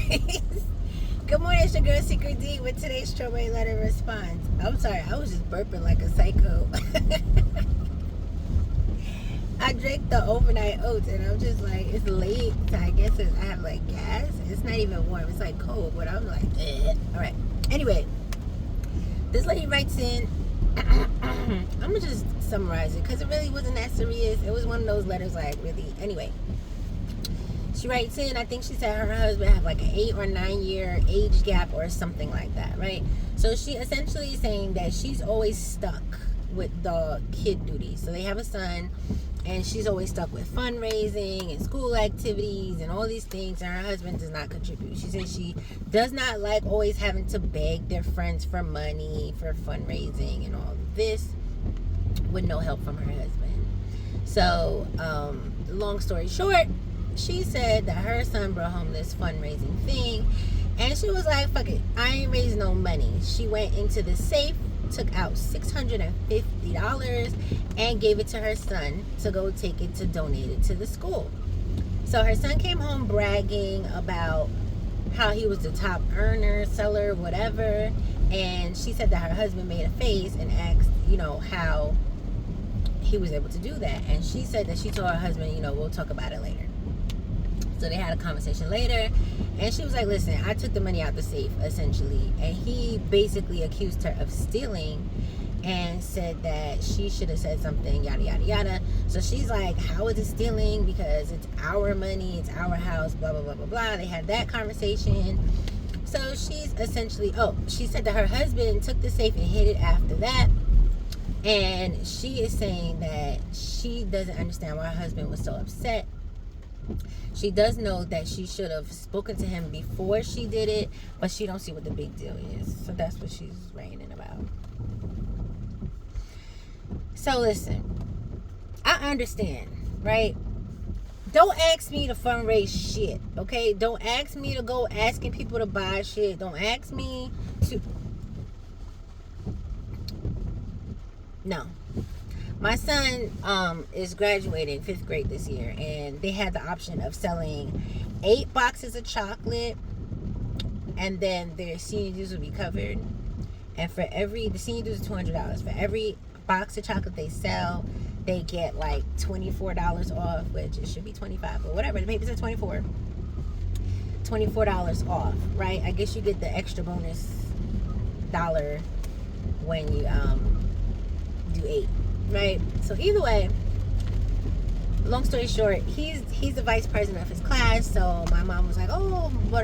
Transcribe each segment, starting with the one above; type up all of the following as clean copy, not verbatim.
Good morning, it's your girl SeekretD with today's strawberry letter response. I'm sorry, I was just burping like a psycho. I drank the overnight oats and I'm just like, it's late, so I guess I have like gas. It's not even warm, it's like cold, but I'm like, eh. Alright. Anyway, this lady writes in, I'm gonna just summarize it because it really wasn't that serious. It was one of those letters like really, anyway. She writes in, I think she said her husband had like an 8 or 9 year age gap or something like that, right? So she essentially is saying that she's always stuck with the kid duties. So they have a son, and she's always stuck with fundraising and school activities and all these things, and her husband does not contribute. She says she does not like always having to beg their friends for money for fundraising and all of this with no help from her husband. So, long story short, she said that her son brought home this fundraising thing, and she was like, fuck it, I ain't raising no money. She went into the safe, took out $650 and gave it to her son to go take it to donate it to the school. So her son came home bragging about how he was the top earner, seller, whatever, and she said that her husband made a face and asked, how he was able to do that. And she said that she told her husband, we'll talk about it later. So they had a conversation later, and she was like, listen, I took the money out the safe, essentially. And he basically accused her of stealing and said that she should have said something, yada, yada, yada. So she's like, how is it stealing? Because it's our money, it's our house, blah, blah, blah, blah, blah. They had that conversation. So she's essentially, she said that her husband took the safe and hid it after that. And she is saying that she doesn't understand why her husband was so upset. She does know that she should have spoken to him before she did it, but she don't see what the big deal is. So that's what she's ranting about. So listen, I understand, right? Don't ask me to fundraise shit, okay? Don't ask me to go asking people to buy shit. Don't ask me to... No. My son is graduating 5th grade this year, and they had the option of selling 8 boxes of chocolate, and then their senior dues would be covered. And the senior dues is $200. For every box of chocolate they sell, they get like $24 off, which it should be $25, but whatever. The paper said $24. $24 off, right? I guess you get the extra bonus dollar when you do 8. Right? So either way, long story short, he's the vice president of his class. So my mom was like,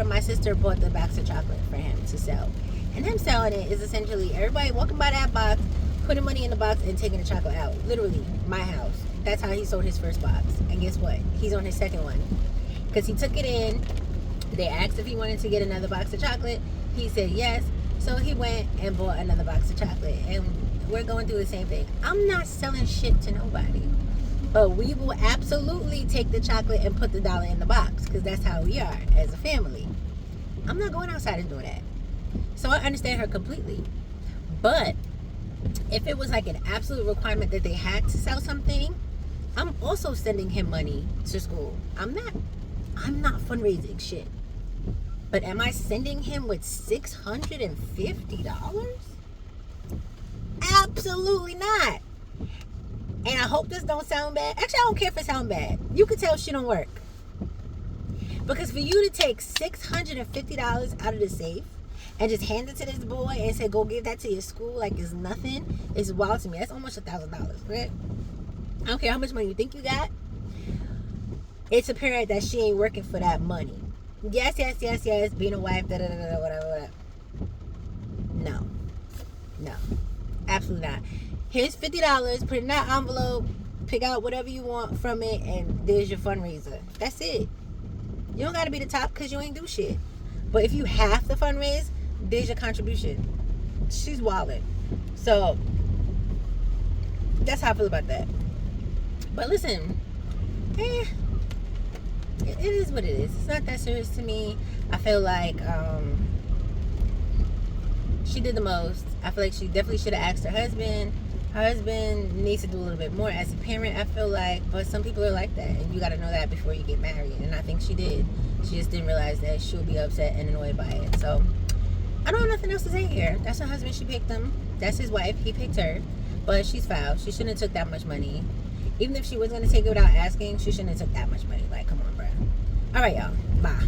my sister bought the box of chocolate for him to sell. And him selling it is essentially everybody walking by that box, putting money in the box and taking the chocolate out. Literally, my house. That's how he sold his first box. And guess what? He's on his second one. Because he took it in. They asked if he wanted to get another box of chocolate. He said yes. So he went and bought another box of chocolate. And we're going through the same thing. I'm not selling shit to nobody, but we will absolutely take the chocolate and put the dollar in the box, because that's how we are as a family. I'm not going outside and doing that. So I understand her completely. But if it was like an absolute requirement that they had to sell something, I'm also sending him money to school. I'm not fundraising shit. But am I sending him with $650? Absolutely not. And I hope this don't sound bad. Actually, I don't care if it sounds bad. You can tell shit don't work. Because for you to take $650 out of the safe and just hand it to this boy and say, go give that to your school like it's nothing, is wild to me. That's almost $1,000, right? I don't care how much money you think you got. It's apparent that she ain't working for that money. Yes, being a wife, whatever. No. Absolutely not. Here's $50. Put it in that envelope. Pick out whatever you want from it, and there's your fundraiser. That's it. You don't got to be the top because you ain't do shit. But if you have to fundraise, there's your contribution. She's wildin'. So that's how I feel about that. But listen, it is what it is. It's not that serious to me. I feel like she did the most. I feel like she definitely should have asked her husband. Her husband needs to do a little bit more as a parent, I feel like, but some people are like that, and you got to know that before you get married, and I think she did. She just didn't realize that she'll be upset and annoyed by it. So I don't have nothing else to say here. That's her husband. She picked him. That's his wife. He picked her, but she's foul. She shouldn't have took that much money. Even if she was going to take it without asking, she shouldn't have took that much money. Like, come on, bro. All right, y'all. Bye.